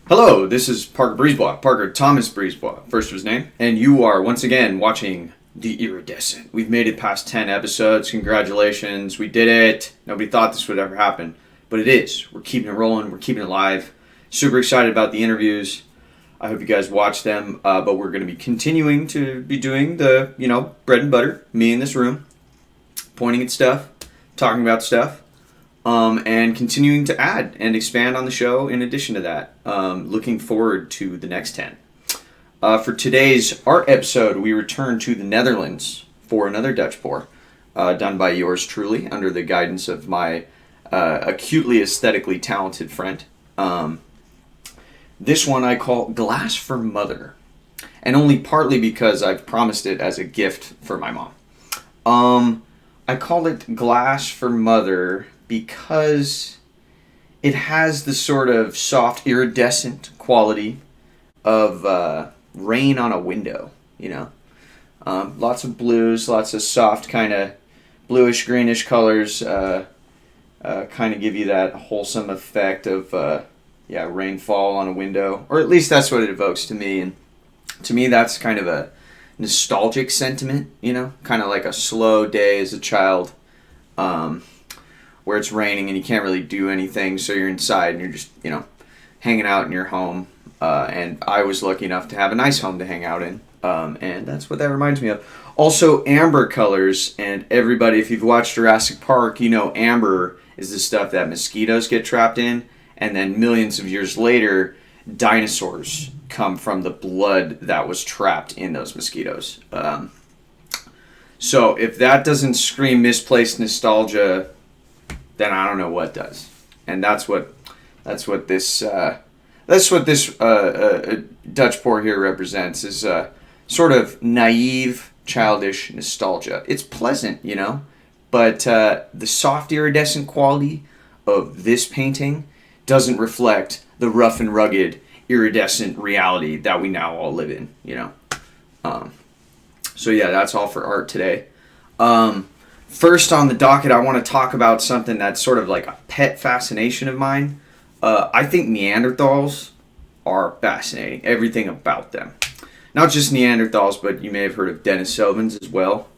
Hello, this is Parker Brisebois, Parker Thomas Brisebois, first of his name, and you are once again watching The Iridescent. We've made it past 10 episodes. Congratulations, we did it. Nobody thought this would ever happen, but it is. We're keeping it rolling, we're keeping it live. Super excited about the interviews. I hope you guys watch them, but we're going to be continuing to be doing the, bread and butter, me in this room, pointing at stuff, talking about stuff. And continuing to add and expand on the show in addition to that. Looking forward to the next 10. For today's art episode, we return to the Netherlands for another Dutch pour, done by yours truly under the guidance of my acutely aesthetically talented friend. This one I call Glass for Mother, and only partly because I've promised it as a gift for my mom. I call it Glass for Mother because it has the sort of soft iridescent quality of rain on a window, Lots of blues, lots of soft kind of bluish greenish colors kind of give you that wholesome effect of rainfall on a window, or at least that's what it evokes to me. And to me that's kind of a nostalgic sentiment, kind of like a slow day as a child, where it's raining and you can't really do anything, so you're inside and you're just, hanging out in your home. And I was lucky enough to have a nice home to hang out in, and that's what that reminds me of. Also, amber colors, and everybody, if you've watched Jurassic Park, amber is the stuff that mosquitoes get trapped in, and then millions of years later, dinosaurs come from the blood that was trapped in those mosquitoes. So if that doesn't scream misplaced nostalgia, then I don't know what does. And that's what this Dutch pour here represents, is sort of naive, childish nostalgia. It's pleasant, but the soft iridescent quality of this painting doesn't reflect the rough and rugged iridescent reality that we now all live in, So yeah, that's all for art today. First on the docket, I want to talk about something that's sort of like a pet fascination of mine. I think Neanderthals are fascinating. Everything about them. Not just Neanderthals, but you may have heard of Denisovans as well.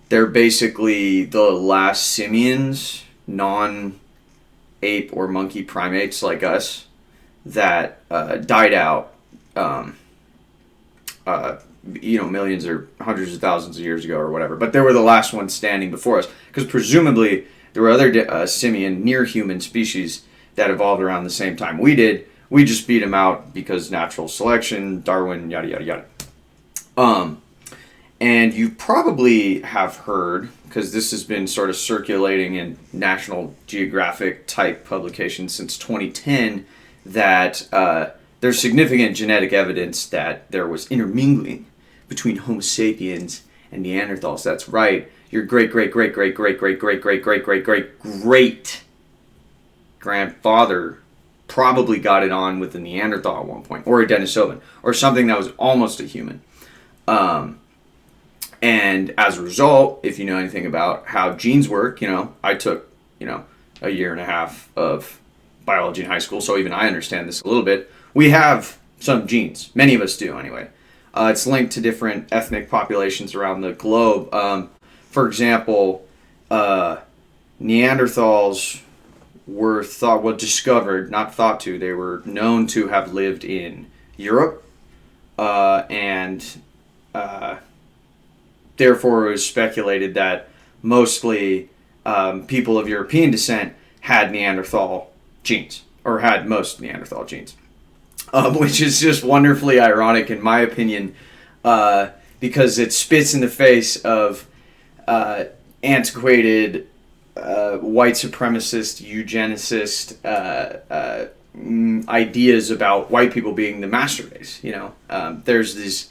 They're basically the last simians, non-ape or monkey primates like us, that died out, millions or hundreds of thousands of years ago or whatever. But they were the last ones standing before us, because presumably there were other simian, near-human species that evolved around the same time we did. We just beat them out because natural selection, Darwin, yada, yada, yada. And you probably have heard, because this has been sort of circulating in National Geographic type publications since 2010, that there's significant genetic evidence that there was intermingling between Homo sapiens and Neanderthals. That's right. Your great grandfather probably got it on with a Neanderthal at one point, or a Denisovan, or something that was almost a human. And as a result, if you know anything about how genes work, I took, a year and a half of biology in high school, so even I understand this a little bit. We have some genes. Many of us do, anyway. It's linked to different ethnic populations around the globe. For example, Neanderthals were discovered, not thought to, they were known to have lived in Europe, and therefore it was speculated that mostly people of European descent had Neanderthal genes, or had most Neanderthal genes, which is just wonderfully ironic in my opinion, because it spits in the face of antiquated white supremacist, eugenicist ideas about white people being the master race. There's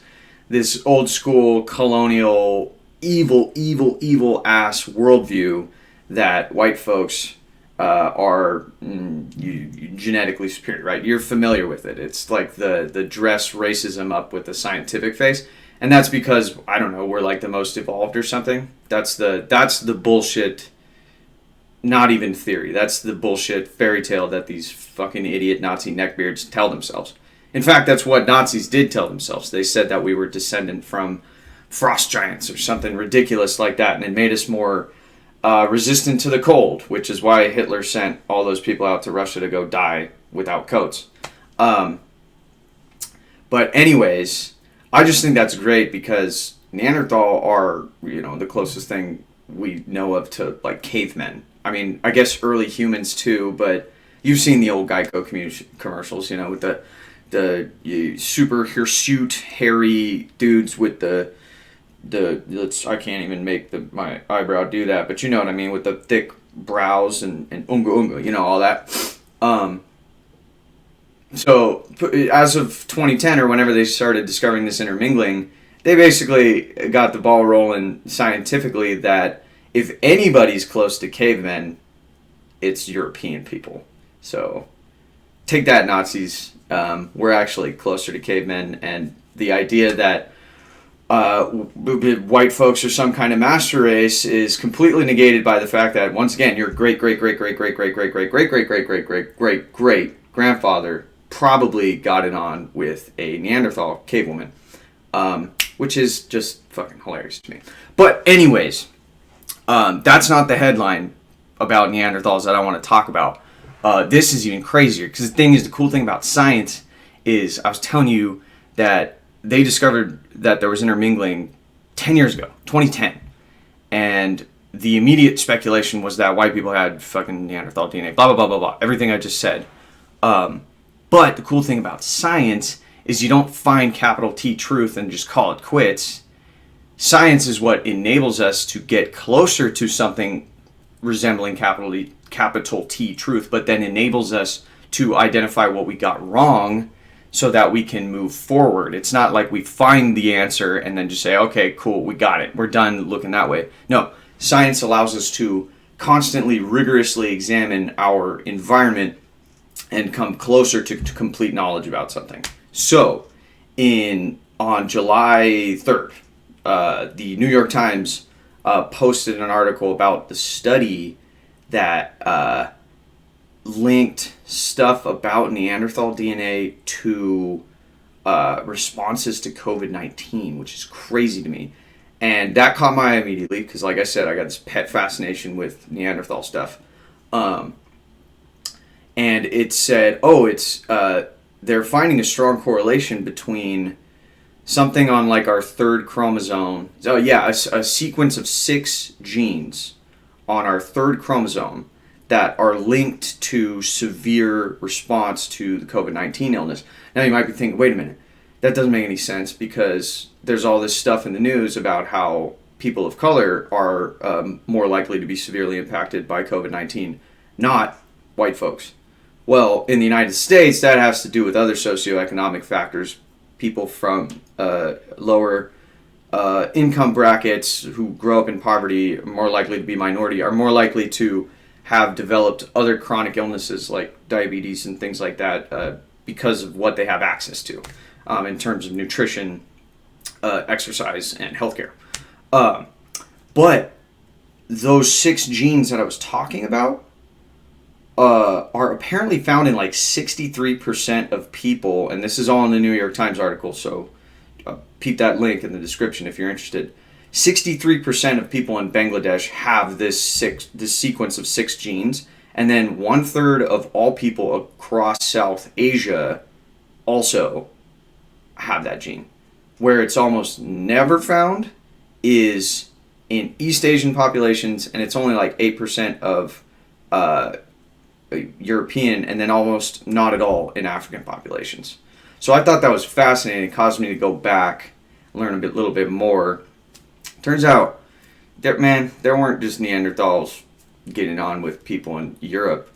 this old school colonial evil ass worldview that white folks are genetically superior, right? You're familiar with it. It's like the dress racism up with the scientific face. And that's because, I don't know, we're like the most evolved or something. That's the bullshit not even theory. That's the bullshit fairy tale that these fucking idiot Nazi neckbeards tell themselves. In fact, that's what Nazis did tell themselves. They said that we were descendant from frost giants or something ridiculous like that, and it made us more resistant to the cold, which is why Hitler sent all those people out to Russia to go die without coats. But anyways, I just think that's great because Neanderthal are, the closest thing we know of to, like, cavemen. I mean, I guess early humans too, but you've seen the old Geico commercials, with the super hirsute, hairy dudes with the I can't even make my eyebrow do that, but you know what I mean, with the thick brows and unga, all that. So as of 2010 or whenever they started discovering this intermingling, they basically got the ball rolling scientifically that if anybody's close to cavemen, it's European people. So take that, Nazis. We're actually closer to cavemen, and the idea that white folks are some kind of master race is completely negated by the fact that, once again, your great grandfather probably got it on with a Neanderthal cave woman, which is just fucking hilarious to me. But anyways, that's not the headline about Neanderthals that I want to talk about. This is even crazier because the cool thing about science is I was telling you that they discovered that there was intermingling 10 years ago, 2010. And the immediate speculation was that white people had fucking Neanderthal DNA, blah, blah, blah, blah, blah. Everything I just said. But the cool thing about science is you don't find capital T truth and just call it quits. Science is what enables us to get closer to something resembling capital T truth, but then enables us to identify what we got wrong so that we can move forward. It's not like we find the answer and then just say, okay, cool, we got it. We're done looking that way. No, science allows us to constantly, rigorously examine our environment and come closer to complete knowledge about something. So, on July 3rd, the New York Times posted an article about the study that linked stuff about Neanderthal DNA to responses to COVID-19, which is crazy to me. And that caught my eye immediately because, like I said, I got this pet fascination with Neanderthal stuff. And it said, they're finding a strong correlation between something on like our third chromosome. Oh yeah, a sequence of 6 genes on our third chromosome that are linked to severe response to the COVID-19 illness. Now you might be thinking, wait a minute, that doesn't make any sense because there's all this stuff in the news about how people of color are more likely to be severely impacted by COVID-19, not white folks. Well, in the United States, that has to do with other socioeconomic factors. People from lower income brackets who grow up in poverty are more likely to be minority, are more likely to have developed other chronic illnesses like diabetes and things like that because of what they have access to in terms of nutrition, exercise, and healthcare. But those 6 genes that I was talking about are apparently found in like 63% of people, and this is all in the New York Times article, so peep that link in the description if you're interested. 63% of people in Bangladesh have this sequence of 6 genes, and then 1/3 of all people across South Asia also have that gene. Where it's almost never found is in East Asian populations, and it's only like 8% of European, and then almost not at all in African populations. So I thought that was fascinating. It caused me to go back, learn a little bit more. Turns out, there weren't just Neanderthals getting on with people in Europe.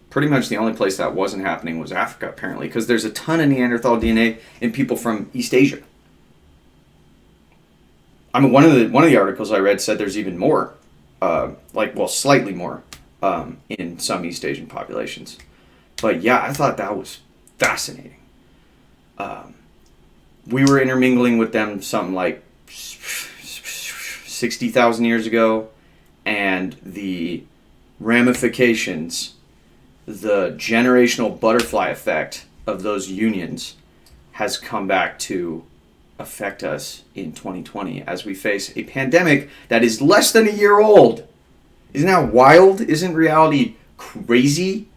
Pretty much the only place that wasn't happening was Africa, apparently, because there's a ton of Neanderthal DNA in people from East Asia. I mean, one of the articles I read said there's even more, slightly more, in some East Asian populations. But yeah, I thought that was fascinating. We were intermingling with them something like 60,000 years ago, and the ramifications, the generational butterfly effect of those unions has come back to affect us in 2020 as we face a pandemic that is less than a year old. Isn't that wild? Isn't reality crazy?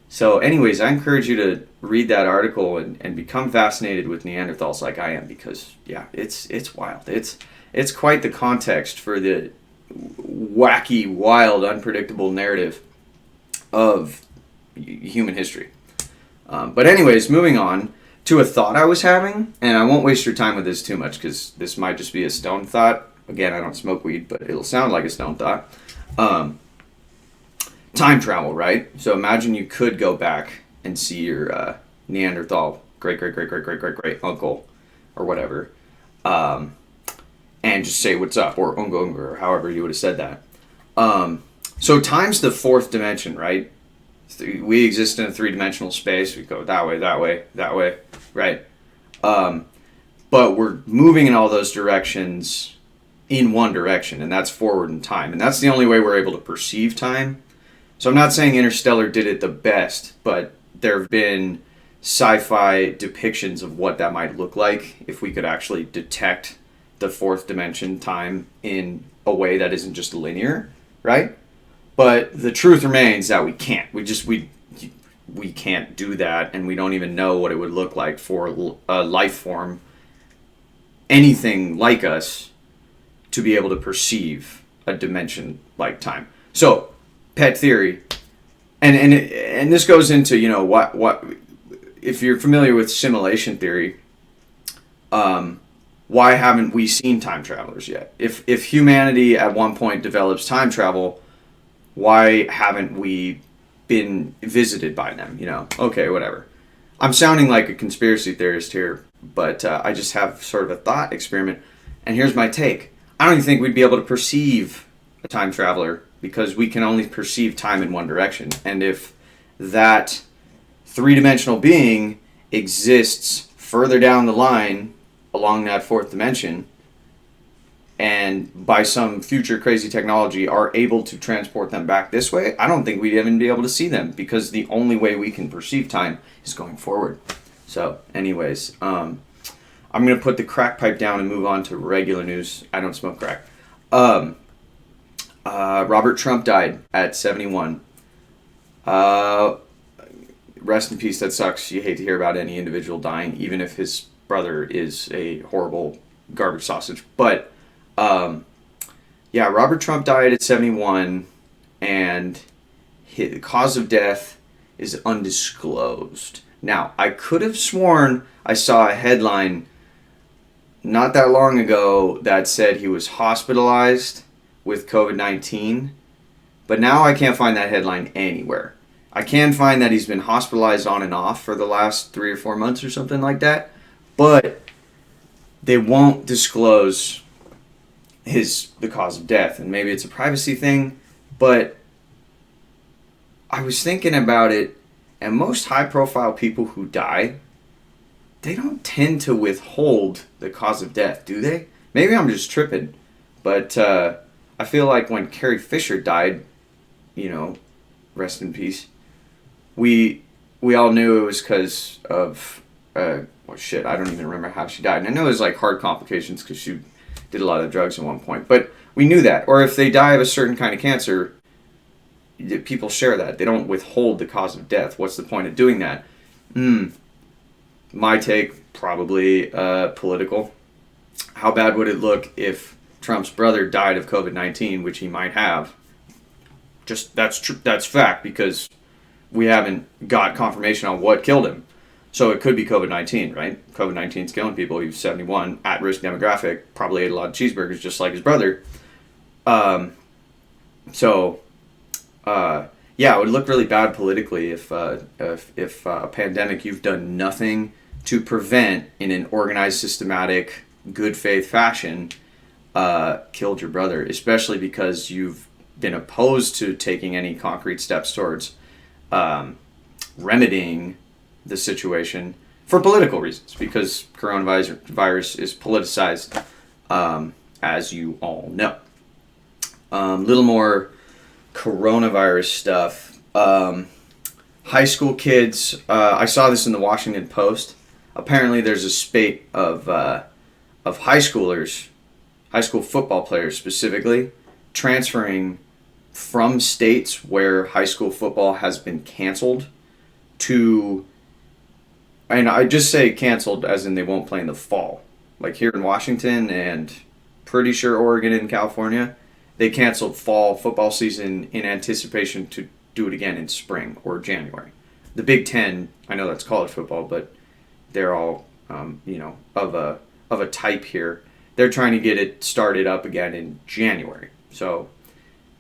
So anyways, I encourage you to read that article and become fascinated with Neanderthals like I am, because yeah, it's wild. It's quite the context for the wacky, wild, unpredictable narrative of human history. But anyways, moving on to a thought I was having, and I won't waste your time with this too much because this might just be a stone thought. Again, I don't smoke weed, but it'll sound like a stone thought. Time travel, right? So imagine you could go back and see your Neanderthal great uncle or whatever, and just say what's up, or unga unga, or however you would have said that. So time's the fourth dimension, right? We exist in a three-dimensional space. We go that way, right? But we're moving in all those directions in one direction, and that's forward in time. And that's the only way we're able to perceive time. So I'm not saying Interstellar did it the best, but there have been sci-fi depictions of what that might look like if we could actually detect the fourth dimension time in a way that isn't just linear, right? But the truth remains that we can't. We can't do that, and we don't even know what it would look like for a life form, anything like us, to be able to perceive a dimension like time. So, pet theory, and this goes into, you know, what if you're familiar with simulation theory, why haven't we seen time travelers yet? If humanity at one point develops time travel, why haven't we been visited by them? You know, okay, whatever. I'm sounding like a conspiracy theorist here, but I just have sort of a thought experiment, and here's my take. I don't even think we'd be able to perceive a time traveler because we can only perceive time in one direction. And if that three-dimensional being exists further down the line along that fourth dimension, and by some future crazy technology are able to transport them back this way, I don't think we'd even be able to see them, because the only way we can perceive time is going forward. So anyways, I'm going to put the crack pipe down and move on to regular news. I don't smoke crack. Robert Trump died at 71. Rest in peace. That sucks. You hate to hear about any individual dying, even if his brother is a horrible garbage sausage. But yeah, Robert Trump died at 71, and the cause of death is undisclosed. Now, I could have sworn I saw a headline not that long ago that said he was hospitalized with COVID-19, but now I can't find that headline anywhere. I can find that he's been hospitalized on and off for the last 3 or 4 months or something like that, but they won't disclose the cause of death, and maybe it's a privacy thing, but I was thinking about it, and most high-profile people who die, they don't tend to withhold the cause of death, do they? Maybe I'm just tripping, but I feel like when Carrie Fisher died, you know, rest in peace, we all knew it was because of, well, shit, I don't even remember how she died. And I know it was like heart complications because she did a lot of drugs at one point, but we knew that. Or if they die of a certain kind of cancer, people share that. They don't withhold the cause of death. What's the point of doing that? My take, probably political. How bad would it look if Trump's brother died of COVID-19, which he might have? Just that's fact, because we haven't got confirmation on what killed him. So it could be COVID-19, right? COVID-19 is killing people. He was 71, at-risk demographic, probably ate a lot of cheeseburgers just like his brother. Yeah, it would look really bad politically if a pandemic you've done nothing to prevent in an organized, systematic, good faith fashion killed your brother, especially because you've been opposed to taking any concrete steps towards remedying the situation for political reasons, because coronavirus is politicized, as you all know. Little more coronavirus stuff. High school kids, I saw this in the Washington Post. Apparently there's a spate of high schoolers, high school football players specifically, transferring from states where high school football has been canceled to, and I just say canceled as in they won't play in the fall. Like here in Washington and pretty sure Oregon and California, they canceled fall football season in anticipation to do it again in spring or January. The Big Ten, I know that's college football, but they're all, of a type here. They're trying to get it started up again in January. So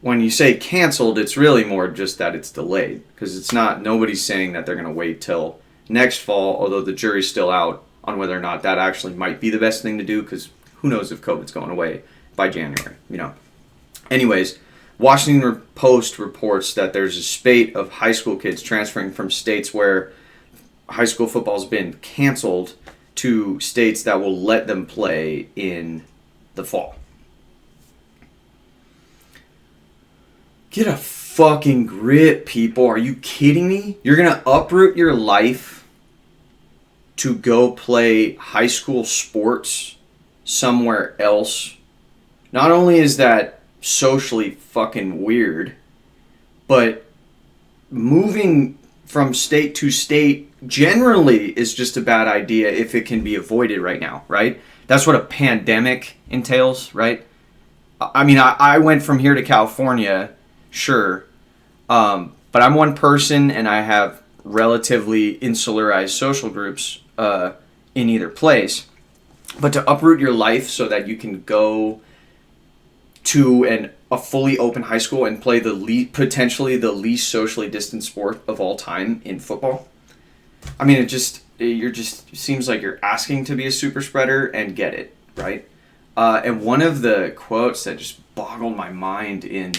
when you say canceled, it's really more just that it's delayed, because it's not, nobody's saying that they're going to wait till next fall, although the jury's still out on whether or not that actually might be the best thing to do, because who knows if COVID's going away by January, Anyways, Washington Post reports that there's a spate of high school kids transferring from states where high school football's been canceled to states that will let them play in the fall. Get a fucking grip, people. Are you kidding me? You're going to uproot your life to go play high school sports somewhere else? Not only is that socially fucking weird, but moving from state to state generally is just a bad idea if it can be avoided right now, right? That's what a pandemic entails, right? I mean, I went from here to California, sure, but I'm one person and I have relatively insularized social groups in either place. But to uproot your life so that you can go to a fully open high school and play potentially the least socially distant sport of all time in football. I mean, it seems like you're asking to be a super spreader and get it, right? And one of the quotes that just boggled my mind in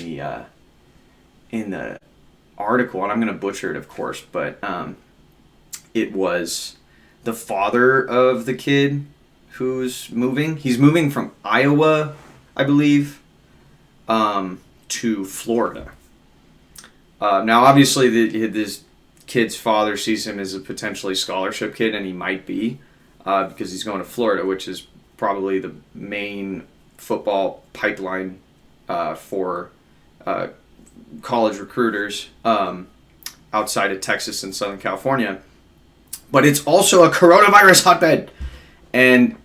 the article, and I'm going to butcher it, of course, but it was the father of the kid who's moving. He's moving from Iowa, I believe, to Florida. Now, obviously, this kid's father sees him as a potentially scholarship kid, and he might be, because he's going to Florida, which is probably the main football pipeline for college recruiters outside of Texas and Southern California. But it's also a coronavirus hotbed. And,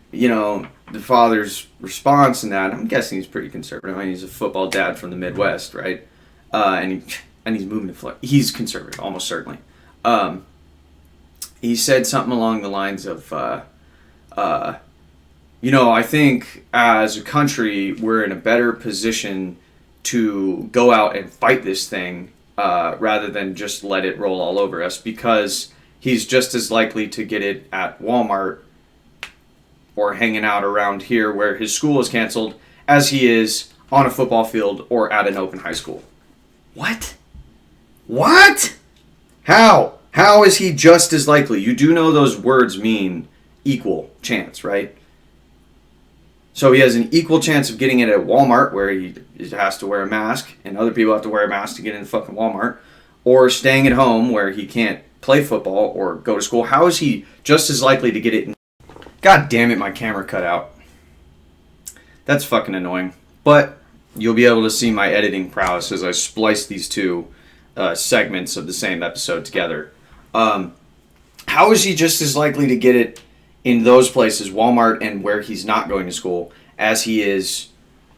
the father's response in that, I'm guessing he's pretty conservative. I mean, he's a football dad from the Midwest, right? And he's moving to Florida. He's conservative, almost certainly. He said something along the lines of, I think as a country, we're in a better position to go out and fight this thing rather than just let it roll all over us, because he's just as likely to get it at Walmart or hanging out around here where his school is canceled as he is on a football field or at an open high school. What? How? How is he just as likely? You do know those words mean equal chance, right? So he has an equal chance of getting it at Walmart, where he has to wear a mask, and other people have to wear a mask to get in fucking Walmart, or staying at home where he can't play football or go to school. How is he just as likely to get it in? God damn it, my camera cut out. That's fucking annoying. But you'll be able to see my editing prowess as I splice these two segments of the same episode together. How is he just as likely to get it in those places, Walmart and where he's not going to school, as he is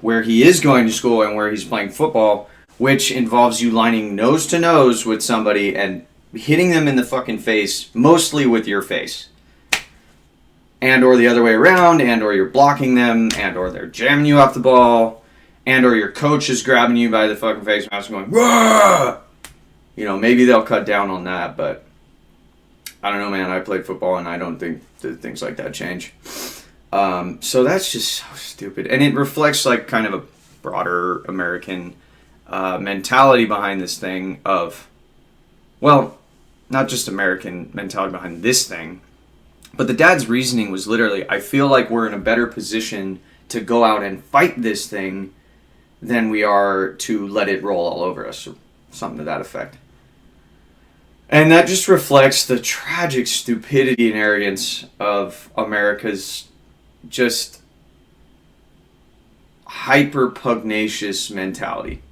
where he is going to school and where he's playing football, which involves you lining nose to nose with somebody and hitting them in the fucking face, mostly with your face. And or the other way around, and or you're blocking them, and or they're jamming you off the ball, and or your coach is grabbing you by the fucking face mask and going, "Rah!" Maybe they'll cut down on that, but I don't know, man. I played football, and I don't think that things like that change. So that's just so stupid. And it reflects like kind of a broader American mentality behind this thing of, well, not just American mentality behind this thing, but the dad's reasoning was literally, I feel like we're in a better position to go out and fight this thing than we are to let it roll all over us, or something to that effect. And that just reflects the tragic stupidity and arrogance of America's just hyper pugnacious mentality.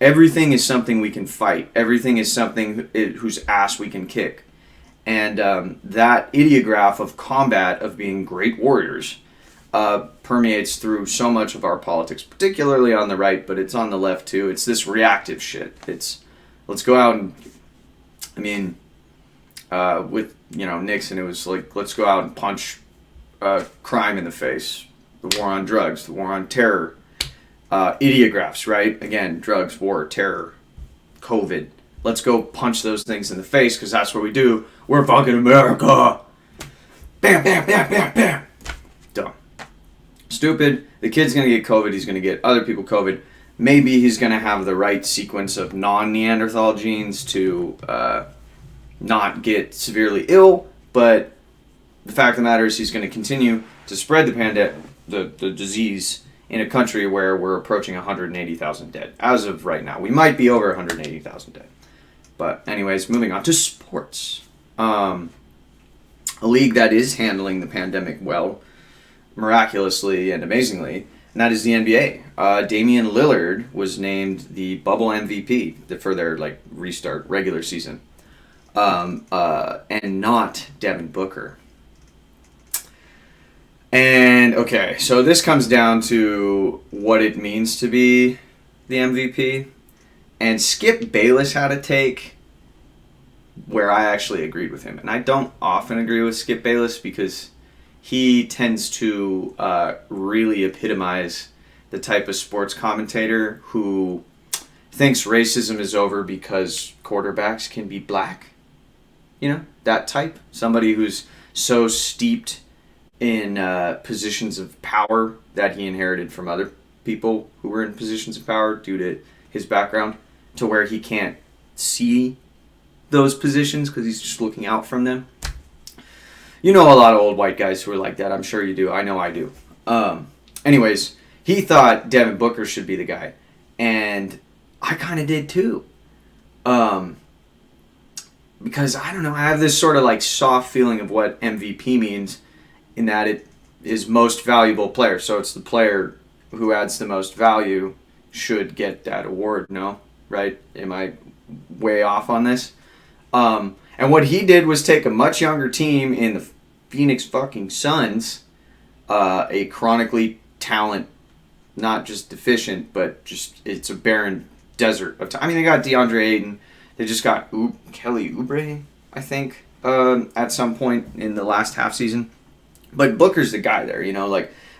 Everything is something we can fight. Everything is something whose ass we can kick. And that ideograph of combat, of being great warriors, permeates through so much of our politics, particularly on the right, but it's on the left too. It's this reactive shit. It's, let's go out and, with, Nixon, it was like, let's go out and punch crime in the face. The war on drugs, the war on terror. Ideographs, right? Again, drugs, war, terror, COVID. Let's go punch those things in the face because that's what we do. We're fucking America. Bam, bam, bam, bam, bam. Dumb. Stupid. The kid's going to get COVID. He's going to get other people COVID. Maybe he's going to have the right sequence of non-Neanderthal genes to not get severely ill. But the fact of the matter is he's going to continue to spread the disease in a country where we're approaching 180,000 dead. As of right now. We might be over 180,000 dead. But anyways, moving on to sports. A league that is handling the pandemic well, miraculously and amazingly, and that is the NBA. Damian Lillard was named the bubble MVP for their restart regular season. And not Devin Booker. And, okay, so this comes down to what it means to be the MVP. And Skip Bayless had a take where I actually agreed with him. And I don't often agree with Skip Bayless because he tends to really epitomize the type of sports commentator who thinks racism is over because quarterbacks can be black. That type. Somebody who's so steeped in positions of power that he inherited from other people who were in positions of power due to his background, to where he can't see those positions because he's just looking out from them. You know a lot of old white guys who are like that. I'm sure you do. I know I do. Anyways, he thought Devin Booker should be the guy. And I kind of did too. Because, I don't know, I have this sort of soft feeling of what MVP means, in that it is most valuable player. So it's the player who adds the most value should get that award, no? Right? Am I way off on this? And what he did was take a much younger team in the Phoenix fucking Suns, a chronically talent, not just deficient, but just it's a barren desert of time. They got DeAndre Ayton. They just got Kelly Oubre, I think, at some point in the last half season. But Booker's the guy there,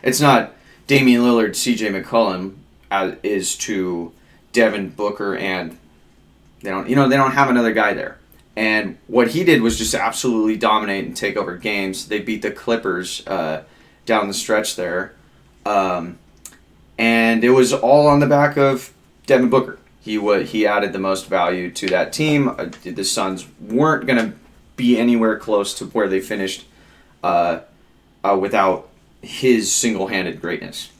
it's not Damian Lillard, CJ McCollum is to Devin Booker, and they don't have another guy there. And what he did was just absolutely dominate and take over games. They beat the Clippers down the stretch there, and it was all on the back of Devin Booker. He added the most value to that team. The Suns weren't going to be anywhere close to where they finished without his single-handed greatness.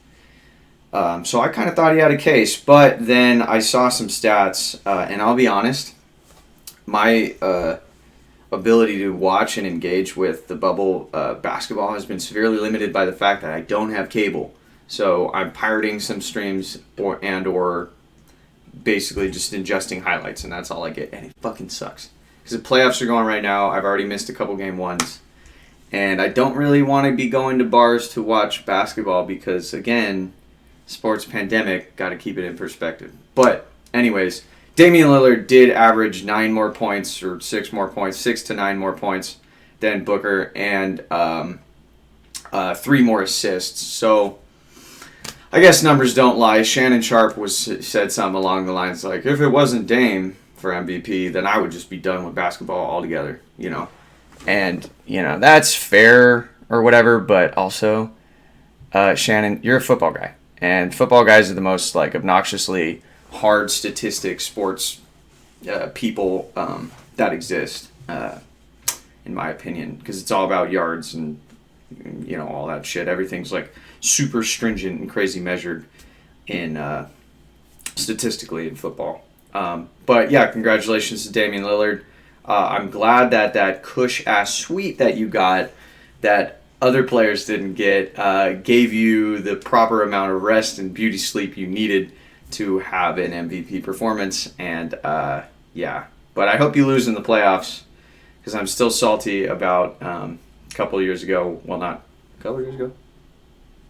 So I kind of thought he had a case, but then I saw some stats, and I'll be honest, my ability to watch and engage with the bubble basketball has been severely limited by the fact that I don't have cable. So I'm pirating some streams or basically just ingesting highlights, and that's all I get, and it fucking sucks. Because the playoffs are going right now. I've already missed a couple game ones. And I don't really want to be going to bars to watch basketball because, again, sports pandemic, got to keep it in perspective. But, anyways, Damian Lillard did average 9 more points or 6 more points, 6 to 9 more points than Booker, and 3 more assists. So, I guess numbers don't lie. Shannon Sharp said something along the lines like, if it wasn't Dame for MVP, then I would just be done with basketball altogether, And, that's fair or whatever, but also, Shannon, you're a football guy. And football guys are the most, obnoxiously hard statistic sports people that exist, in my opinion. Because it's all about yards and, all that shit. Everything's, super stringent and crazy measured in statistically in football. But yeah, congratulations to Damian Lillard. I'm glad that that cush-ass suite that you got, that other players didn't get, gave you the proper amount of rest and beauty sleep you needed to have an MVP performance. And yeah, but I hope you lose in the playoffs, because I'm still salty about a couple of years ago. Well, not a couple of years ago.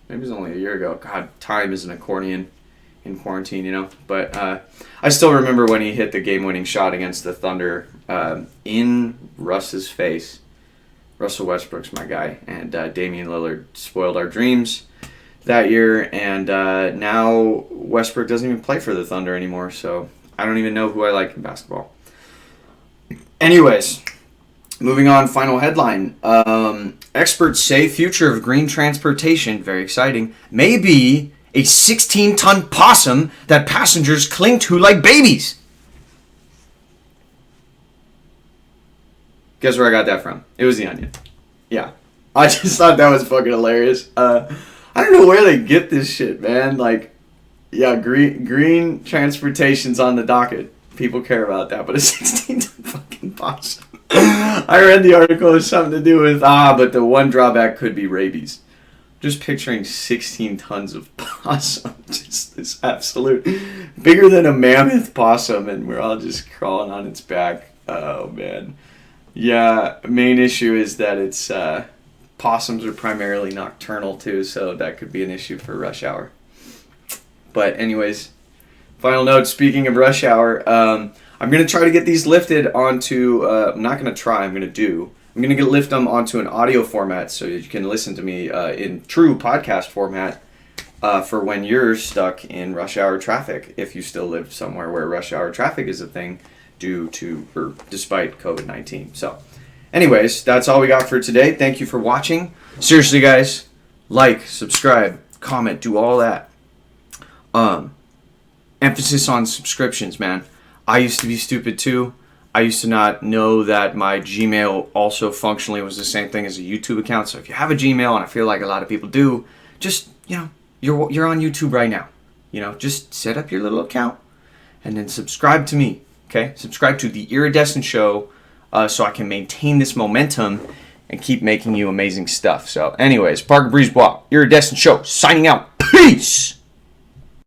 Maybe it was only a year ago. God, time is an accordion in quarantine, you know. But I still remember when he hit the game-winning shot against the Thunder in Russ's face. Russell Westbrook's my guy, and Damian Lillard spoiled our dreams that year, and now Westbrook doesn't even play for the Thunder anymore, so I don't even know who I like in basketball. Anyways, moving on, final headline. Experts say future of green transportation, very exciting, may be a 16-ton possum that passengers cling to like babies. Guess where I got that from? It was The Onion. Yeah. I just thought that was fucking hilarious. I don't know where they get this shit, man. Like, yeah, green transportation's on the docket. People care about that, but a 16-ton fucking possum. I read the article, it's something to do with, but the one drawback could be rabies. Just picturing 16 tons of possum. Just this absolute, bigger than a mammoth possum, and we're all just crawling on its back. Oh, man. Yeah, main issue is that it's possums are primarily nocturnal too, so that could be an issue for rush hour. But anyways, final note, speaking of rush hour, I'm going to try to get these lifted onto, I'm not going to try, I'm going to do. I'm going to lift them onto an audio format so you can listen to me in true podcast format for when you're stuck in rush hour traffic, if you still live somewhere where rush hour traffic is a thing. Despite COVID-19. So, anyways, that's all we got for today. Thank you for watching. Seriously, guys, like, subscribe, comment, do all that. Emphasis on subscriptions, man. I used to be stupid too. I used to not know that my Gmail also functionally was the same thing as a YouTube account. So if you have a Gmail, and I feel like a lot of people do, just, you're on YouTube right now. Just set up your little account and then subscribe to me. Okay, subscribe to The Iridescent Show so I can maintain this momentum and keep making you amazing stuff. So anyways, Parker Brisebois, Iridescent Show, signing out. Peace!